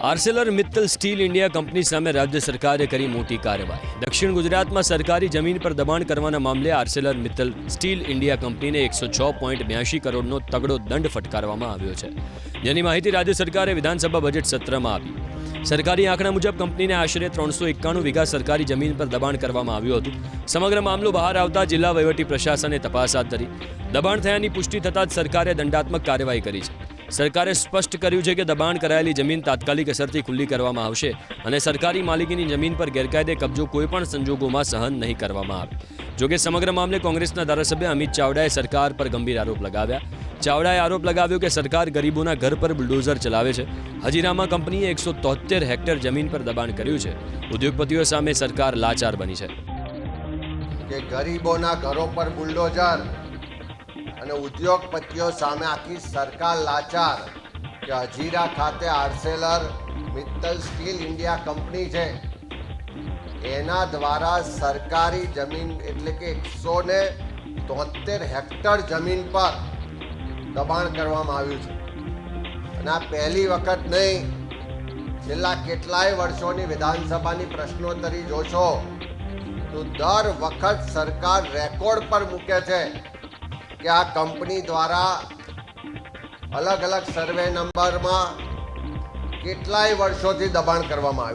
Arcelor Mittal steel India company સામે રાજ્ય સરકારે કરી મોટી કાર્યવાહી। દક્ષિણ ગુજરાતમાં સરકારી જમીન પર દબાણ કરવાના મામલે આર્સેલર મિત્તલ સ્ટીલ ઇન્ડિયા કંપનીને 106.82 કરોડનો તગડો દંડ ફટકારવામાં આવ્યો છે, જેની માહિતી રાજ્ય સરકારે વિધાનસભા બજેટ સત્રમાં આપી। સરકારી આંકડા મુજબ કંપનીને આશરે 391 વીઘા સરકારી જમીન પર દબાણ કરવામાં આવ્યું હતું। સમગ્ર મામલો બહાર આવતા જિલ્લા વહીવટી પ્રશાસને તપાસ હાથ ધરી। દબાણ થયાની પુષ્ટિ થતાં જ સરકારે દંડાત્મક કાર્યવાહી કરી છે। સરકારે સ્પષ્ટ કર્યું છે કે દબાણ કરાયેલી જમીન તાત્કાલિક અસરથી ખુલ્લી કરવામાં આવશે અને સરકારી માલિકીની જમીન પર ગેરકાયદે કબજો કોઈપણ સંજોગોમાં સહન નહીં કરવામાં આવે। જોકે સમગ્ર મામલે કોંગ્રેસના ધારાસભ્ય અમિત ચાવડાએ સરકાર પર ગંભીર આરોપ લગાવ્યા। ચાવડાએ આરોપ લગાવ્યો કે સરકાર ગરીબોના ઘર પર બુલડોઝર ચલાવે છે। હજીરામાં કંપનીએ 173 હેક્ટર જમીન પર દબાણ કર્યું છે। ઉદ્યોગપતિઓ સામે સરકાર લાચાર બની છે કે ગરીબોના ઘરો પર બુલડોઝર અને ઉદ્યોગપતિઓ સામે આખી સરકાર લાચાર કે હજીરા ખાતે Arcelor Mittal steel India company છે, એના દ્વારા સરકારી જમીન એટલે કે 173 હેક્ટર જમીન પર દબાણ કરવામાં આવ્યું છે। અને આ પહેલી વખત નહીં, છેલ્લા કેટલાય વર્ષોની વિધાનસભાની પ્રશ્નોત્તરી જોશો તો દર વખત સરકાર રેકોર્ડ પર મૂકે છે કે આ કંપની દ્વારા અલગ અલગ સર્વે નંબરમાં કેટલાય વર્ષોથી દબાણ કરવામાં આવ્યું।